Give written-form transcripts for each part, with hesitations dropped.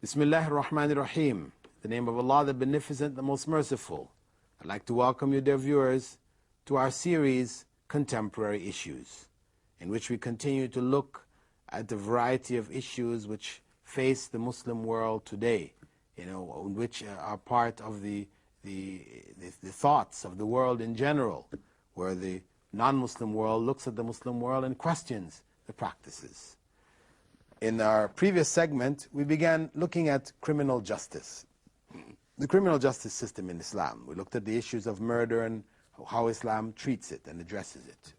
Bismillah ar-Rahman ar-Rahim. The name of Allah, the Beneficent, the Most Merciful. I'd like to welcome you, dear viewers, to our series, Contemporary Issues, in which we continue to look at the variety of issues which face the Muslim world today, which are part of the thoughts of the world in general, where the non-Muslim world looks at the Muslim world and questions the practices. In our previous segment, we began looking at criminal justice, the criminal justice system in Islam. We looked at the issues of murder and how Islam treats it and addresses it.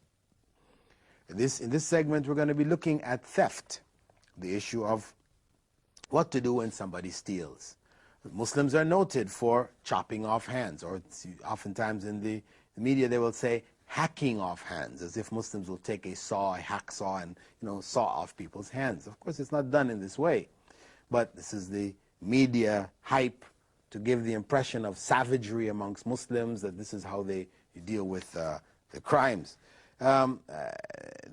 In this segment, we're going to be looking at theft, the issue of what to do when somebody steals. Muslims are noted for chopping off hands, or oftentimes in the media they will say hacking off hands, as if Muslims will take a saw, a hacksaw, and saw off people's hands. Of course, it's not done in this way, but this is the media hype to give the impression of savagery amongst Muslims, that this is how they deal with the crimes. The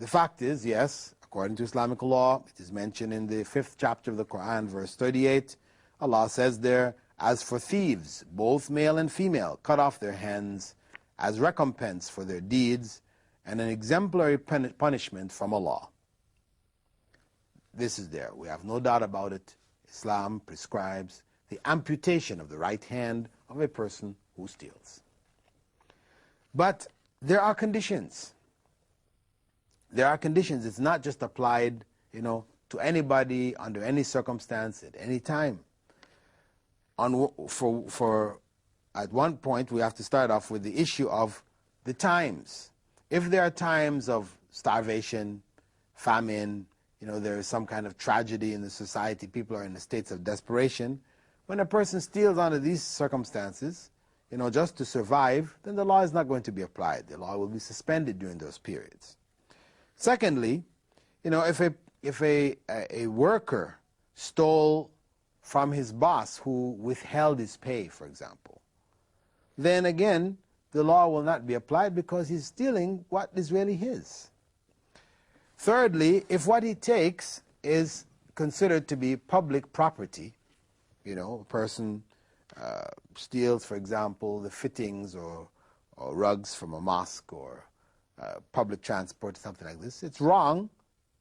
fact is, yes, according to Islamic law, it is mentioned in the 5th chapter of the Quran, verse 38, Allah says there, "As for thieves, both male and female, cut off their hands as recompense for their deeds and an exemplary punishment from Allah." This is there. We have no doubt about it. Islam prescribes the amputation of the right hand of a person who steals. But there are conditions. There are conditions. It's not just applied, to anybody under any circumstance at any time. At one point, we have to start off with the issue of the times. If there are times of starvation, famine, there is some kind of tragedy in the society, people are in the states of desperation, when a person steals under these circumstances, just to survive, then the law is not going to be applied. The law will be suspended during those periods. Secondly, if a worker stole from his boss who withheld his pay, for example, then again, the law will not be applied because he's stealing what is really his. Thirdly, if what he takes is considered to be public property, a person steals, for example, the fittings or rugs from a mosque or public transport or something like this, it's wrong.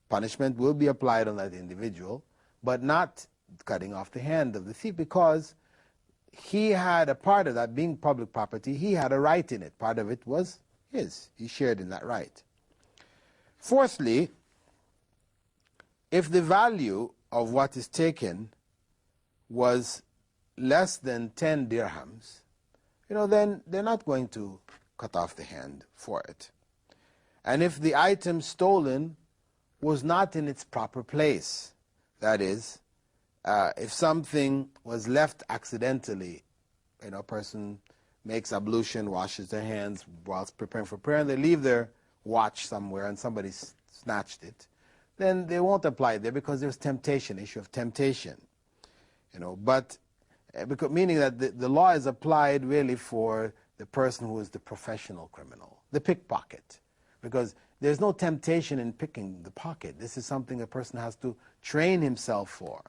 Punishment will be applied on that individual, but not cutting off the hand of the thief, because he had a part of that being public property. He had a right in it. Part of it was his. He shared in that right. Fourthly, if the value of what is taken was less than 10 dirhams, then they're not going to cut off the hand for it. And if the item stolen was not in its proper place, that is, if something was left accidentally, a person makes ablution, washes their hands whilst preparing for prayer, and they leave their watch somewhere and somebody snatched it, then they won't apply it there because there's temptation, issue of temptation. Meaning that the law is applied really for the person who is the professional criminal, the pickpocket, because there's no temptation in picking the pocket. This is something a person has to train himself for,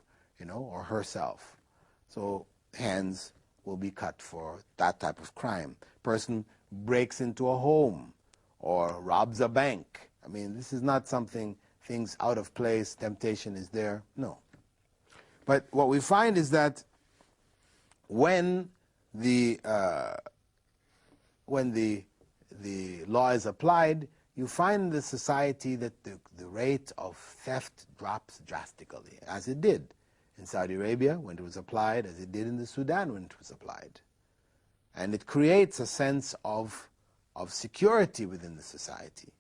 or herself. So hands will be cut for that type of crime. Person breaks into a home or robs a bank. This is not something, things out of place, temptation is there. No. But what we find is that when the law is applied, you find in the society that the rate of theft drops drastically, as it did in Saudi Arabia when it was applied, as it did in the Sudan when it was applied. And it creates a sense of security within the society,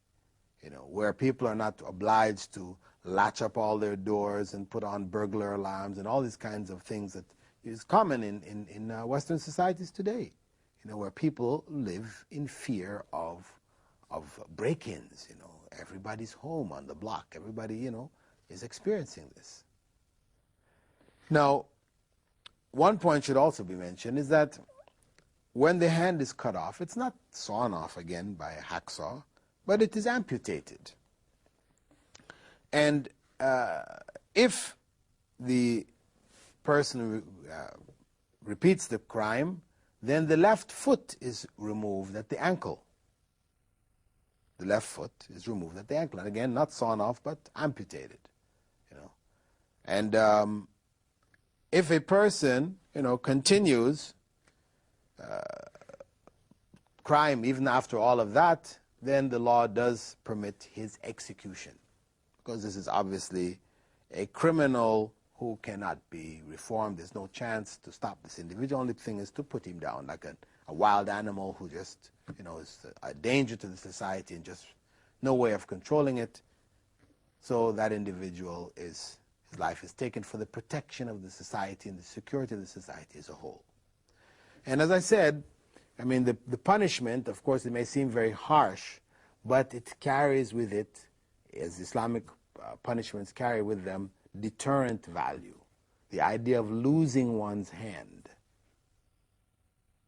where people are not obliged to latch up all their doors and put on burglar alarms and all these kinds of things that is common in Western societies today, where people live in fear of break-ins. Everybody's home on the block. Everybody, is experiencing this. Now, one point should also be mentioned is that when the hand is cut off, it's not sawn off again by a hacksaw, but it is amputated. And if the person repeats the crime, then the left foot is removed at the ankle. The left foot is removed at the ankle. And again, not sawn off, but amputated. And if a person, continues crime even after all of that, then the law does permit his execution, because this is obviously a criminal who cannot be reformed. There's no chance to stop this individual. Only thing is to put him down like a wild animal who just, is a danger to the society and just no way of controlling it. So that individual his life is taken for the protection of the society and the security of the society as a whole. And as I said, the punishment, of course, it may seem very harsh, but it carries with it, as Islamic punishments carry with them, deterrent value. The idea of losing one's hand.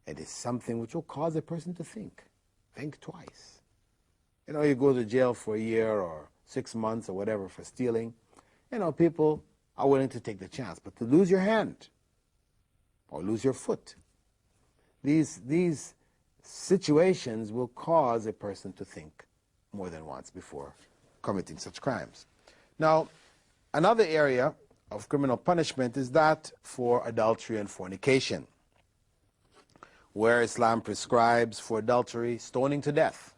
It is something which will cause a person to think twice. You go to jail for a year or 6 months or whatever for stealing, people are willing to take the chance. But to lose your hand or lose your foot, these situations will cause a person to think more than once before committing such crimes. Now, another area of criminal punishment is that for adultery and fornication, where Islam prescribes for adultery stoning to death,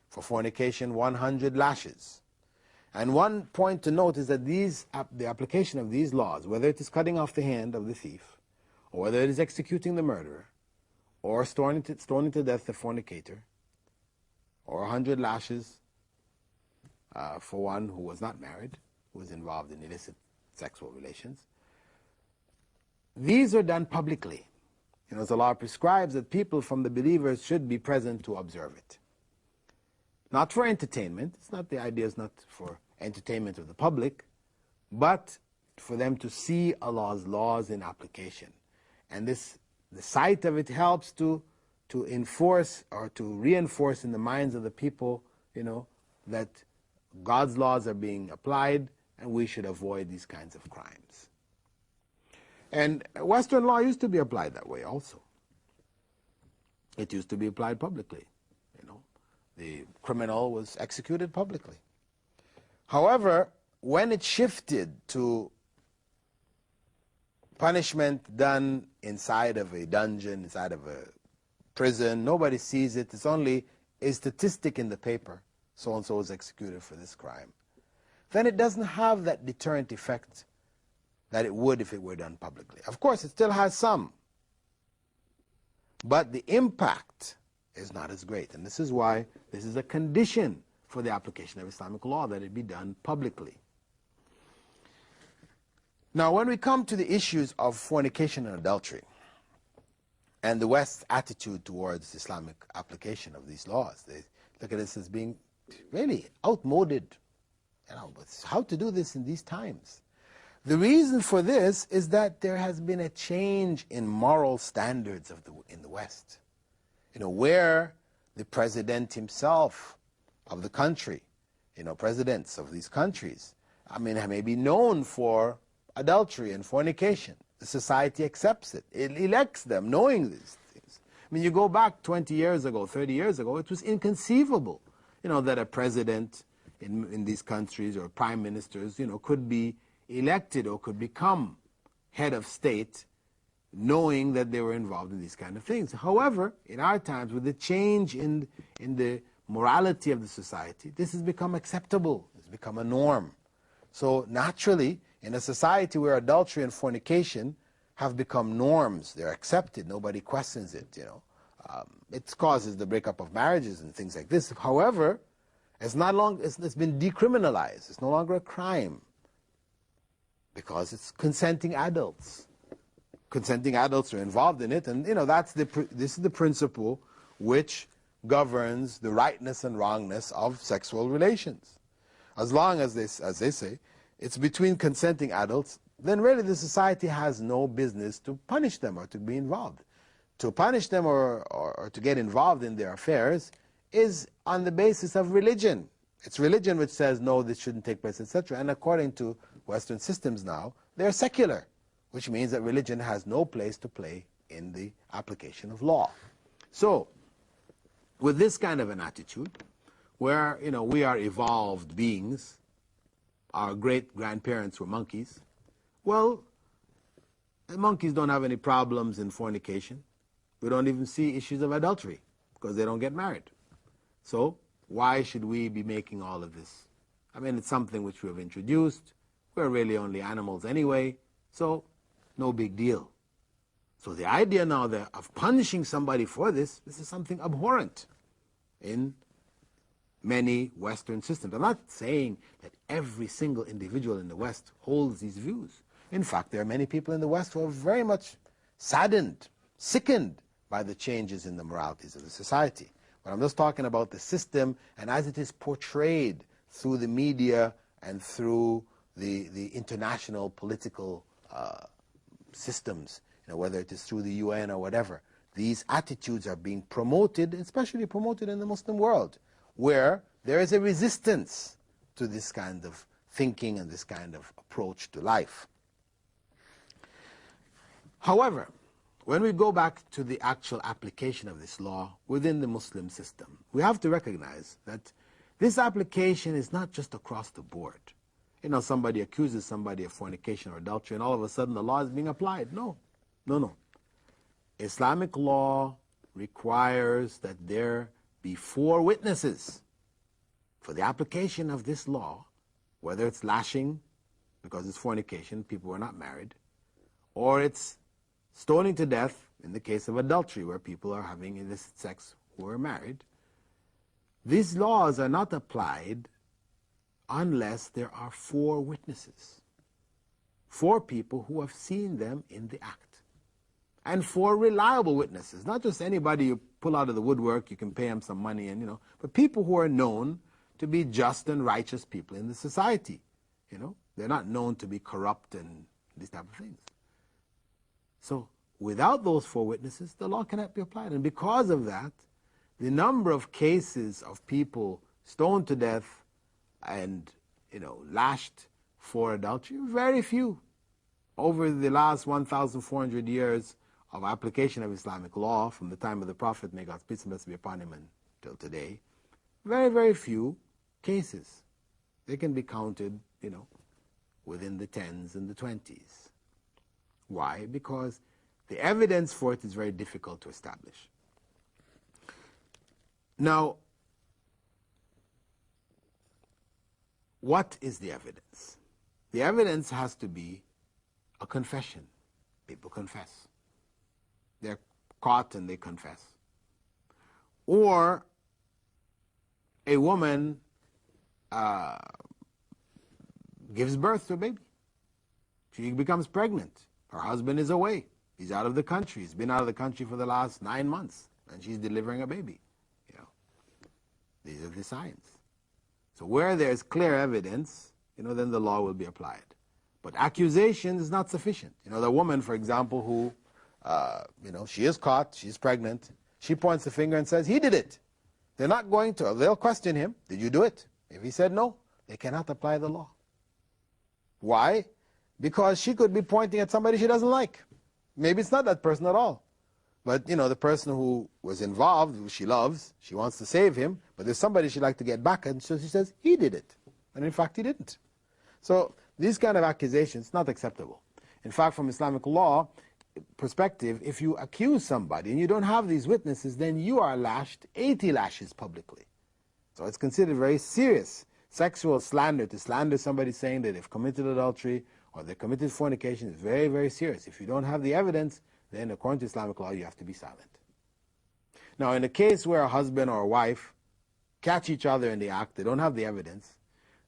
for fornication 100 lashes. And one point to note is that the application of these laws, whether it is cutting off the hand of the thief, or whether it is executing the murderer, or stoning to death the fornicator, or 100 lashes for one who was not married, who was involved in illicit sexual relations, these are done publicly. The law prescribes that people from the believers should be present to observe it. Not for entertainment. The idea is not for entertainment of the public, but for them to see Allah's laws in application. And the sight of it helps to enforce or to reinforce in the minds of the people, that God's laws are being applied and we should avoid these kinds of crimes. And Western law used to be applied that way also. It used to be applied publicly. The criminal was executed publicly. However, when it shifted to punishment done inside of a dungeon, inside of a prison, nobody sees it, it's only a statistic in the paper, so-and-so was executed for this crime, then it doesn't have that deterrent effect that it would if it were done publicly. Of course, it still has some, but the impact is not as great. And this is why this is a condition for the application of Islamic law, that it be done publicly. Now, when we come to the issues of fornication and adultery, and the West's attitude towards Islamic application of these laws, they look at this as being really outmoded. How to do this in these times? The reason for this is that there has been a change in moral standards in the West. Where the president himself of the country, presidents of these countries, may be known for adultery and fornication. The society accepts it. It elects them knowing these things. You go back 20 years ago, 30 years ago, it was inconceivable, that a president in these countries or prime ministers, could be elected or could become head of state knowing that they were involved in these kind of things. However, in our times, with the change in the morality of the society, this has become acceptable. It's become a norm. So naturally, in a society where adultery and fornication have become norms, they're accepted, nobody questions it, it causes the breakup of marriages and things like this. However, it's been decriminalized. It's no longer a crime because it's consenting adults. Consenting adults are involved in it, and this is the principle which governs the rightness and wrongness of sexual relations. As long as as they say, it's between consenting adults, then really the society has no business to punish them or to be involved. To punish them or to get involved in their affairs is on the basis of religion. It's religion which says, no, this shouldn't take place, etc. And according to Western systems now, they're secular, which means that religion has no place to play in the application of law. So, with this kind of an attitude, where we are evolved beings, our great-grandparents were monkeys, well, the monkeys don't have any problems in fornication. We don't even see issues of adultery because they don't get married. So why should we be making all of this? I mean, it's something which we have introduced. We're really only animals anyway, so no big deal. So the idea now of punishing somebody for this is something abhorrent in many Western systems. I'm not saying that every single individual in the West holds these views. In fact, there are many people in the West who are very much saddened, sickened by the changes in the moralities of the society. But I'm just talking about the system and as it is portrayed through the media and through the international political systems, whether it is through the UN or whatever. These attitudes are being promoted, especially promoted in the Muslim world, where there is a resistance to this kind of thinking and this kind of approach to life. However, when we go back to the actual application of this law within the Muslim system, we have to recognize that this application is not just across the board. Somebody accuses somebody of fornication or adultery and all of a sudden the law is being applied. No. Islamic law requires that there be 4 witnesses for the application of this law, whether it's lashing because it's fornication, people who are not married, or it's stoning to death in the case of adultery where people are having illicit sex who are married. These laws are not applied unless there are 4 witnesses, 4 people who have seen them in the act, and 4 reliable witnesses, not just anybody you pull out of the woodwork, you can pay them some money, and but people who are known to be just and righteous people in the society. They're not known to be corrupt and these type of things. So without those 4 witnesses, the law cannot be applied, and because of that, the number of cases of people stoned to death and lashed for adultery, very few. Over the last 1,400 years of application of Islamic law, from the time of the Prophet, may God's peace and blessing be upon him, until today, very, very few cases. They can be counted, within the 10s and the 20s. Why? Because the evidence for it is very difficult to establish. Now, what is the evidence? The evidence has to be a confession. People confess. They're caught and they confess. Or a woman gives birth to a baby. She becomes pregnant. Her husband is away. He's out of the country. He's been out of the country for the last 9 months, and she's delivering a baby. These are the signs. So where there's clear evidence, then the law will be applied. But accusation is not sufficient. The woman, for example, who, she is caught, she's pregnant, she points the finger and says, he did it. They're not going to, they'll question him, did you do it? If he said no, they cannot apply the law. Why? Because she could be pointing at somebody she doesn't like. Maybe it's not that person at all. But, the person who was involved, who she loves, she wants to save him, but there's somebody she'd like to get back, and so she says, he did it. And in fact, he didn't. So these kind of accusations, not acceptable. In fact, from Islamic law perspective, if you accuse somebody and you don't have these witnesses, then you are lashed 80 lashes publicly. So it's considered very serious. Sexual slander, to slander somebody saying that they've committed adultery or they committed fornication, is very, very serious. If you don't have the evidence, then according to Islamic law, you have to be silent. Now, in a case where a husband or a wife catch each other in the act, they don't have the evidence,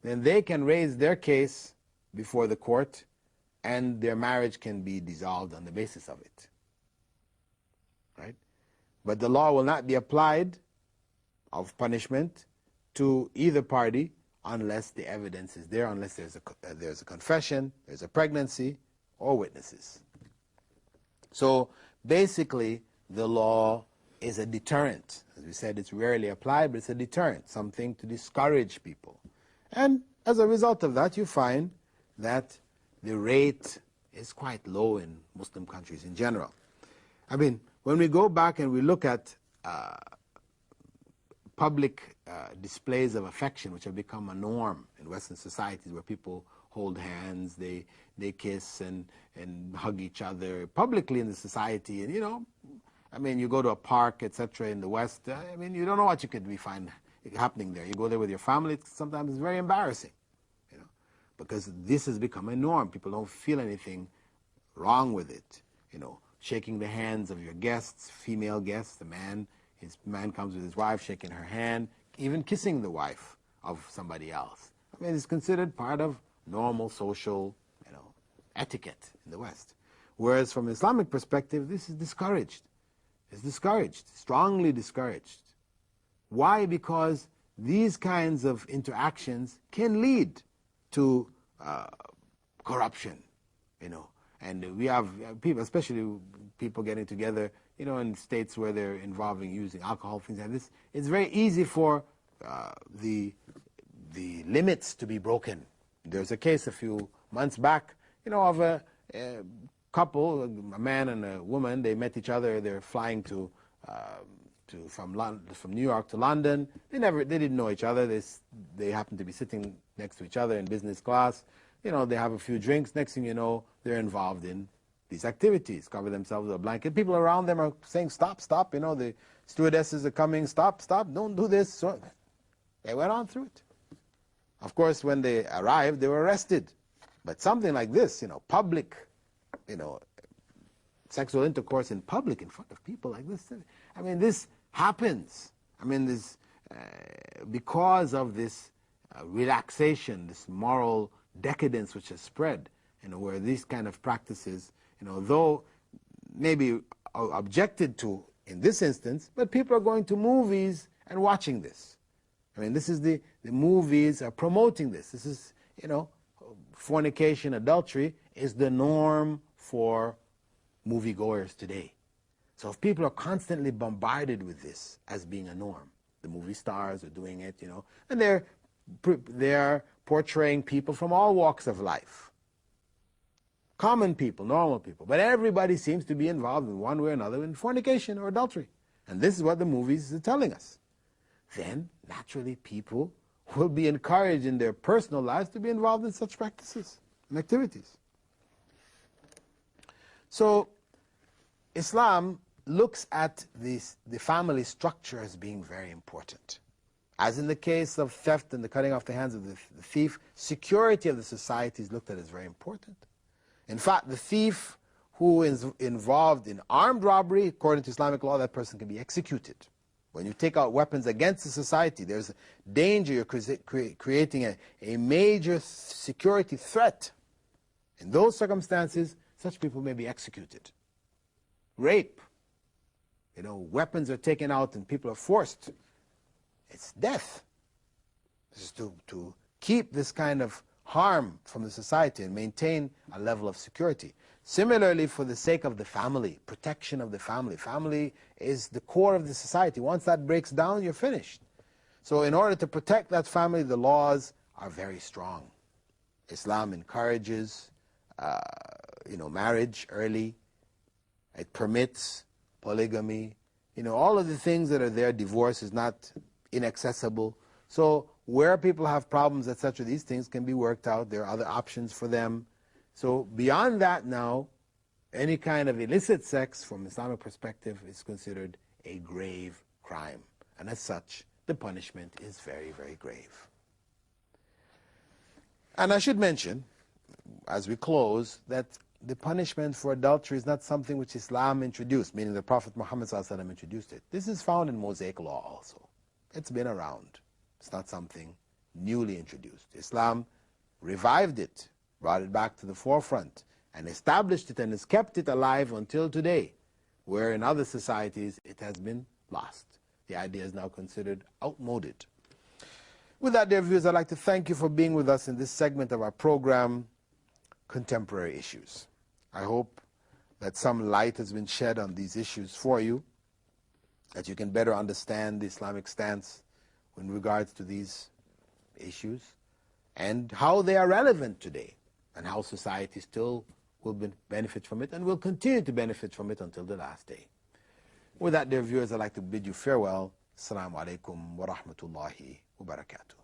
then they can raise their case before the court and their marriage can be dissolved on the basis of it. Right? But the law will not be applied of punishment to either party unless the evidence is there, unless there's a confession, there's a pregnancy, or witnesses. So basically, the law is a deterrent. As we said, it's rarely applied, but it's a deterrent, something to discourage people. And as a result of that, you find that the rate is quite low in Muslim countries in general. I mean, when we go back and we look at public displays of affection, which have become a norm in Western societies, where people hold hands, they kiss and hug each other publicly in the society, and I mean, you go to a park, etc. in the West, I mean, you don't know what you could find happening there. You go there with your family, sometimes it's very embarrassing, because this has become a norm. People don't feel anything wrong with it, shaking the hands of your guests, female guests, his man comes with his wife, shaking her hand, even kissing the wife of somebody else. I mean, it's considered part of normal social, etiquette in the West. Whereas from an Islamic perspective, this is discouraged. It's discouraged, strongly discouraged. Why? Because these kinds of interactions can lead to corruption, and we have people, especially people getting together, in states where they're involving using alcohol, things like this. It's very easy for the limits to be broken. There's a case a few months back, of a couple, a man and a woman. They met each other. They're flying from New York to London. They didn't know each other. They happened to be sitting next to each other in business class. They have a few drinks. Next thing you know, they're involved in these activities, cover themselves with a blanket. People around them are saying, stop, stop. The stewardesses are coming, stop, stop, don't do this. So they went on through it. Of course, when they arrived, they were arrested. But something like this, public, sexual intercourse in public, in front of people like this, I mean, this happens. I mean, this, because of this relaxation, this moral decadence which has spread, where these kind of practices, though maybe objected to in this instance, but people are going to movies and watching this. I mean, this is the movies are promoting this. This is, fornication, adultery is the norm for moviegoers today. So if people are constantly bombarded with this as being a norm, the movie stars are doing it, and they're portraying people from all walks of life. Common people, normal people, but everybody seems to be involved in one way or another in fornication or adultery. And this is what the movies are telling us. Then, naturally, people will be encouraged in their personal lives to be involved in such practices and activities. So, Islam looks at the family structure as being very important. As in the case of theft and the cutting off the hands of the thief, security of the society is looked at as very important. In fact, the thief who is involved in armed robbery, according to Islamic law, that person can be executed. When you take out weapons against the society, there's a danger. You're creating a major security threat. In those circumstances, such people may be executed. Rape, weapons are taken out and people are forced. It's death. This is to keep this kind of harm from the society and maintain a level of security. Similarly, for the sake of the family, protection of the family. Family is the core of the society. Once that breaks down, you're finished. So in order to protect that family, the laws are very strong. Islam encourages, marriage early. It permits polygamy. All of the things that are there. Divorce is not inaccessible. So where people have problems, etc., these things can be worked out. There are other options for them. So beyond that now, any kind of illicit sex from Islamic perspective is considered a grave crime. And as such, the punishment is very, very grave. And I should mention, as we close, that the punishment for adultery is not something which Islam introduced, meaning the Prophet Muhammad ﷺ introduced it. This is found in Mosaic law also. It's been around. It's not something newly introduced. Islam revived it, brought it back to the forefront, and established it and has kept it alive until today, where in other societies it has been lost. The idea is now considered outmoded. With that, dear viewers, I'd like to thank you for being with us in this segment of our program, Contemporary Issues. I hope that some light has been shed on these issues for you, that you can better understand the Islamic stance in regards to these issues and how they are relevant today and how society still will benefit from it and will continue to benefit from it until the last day. With that, dear viewers, I'd like to bid you farewell. Assalamu alaikum wa rahmatullahi wa barakatuh.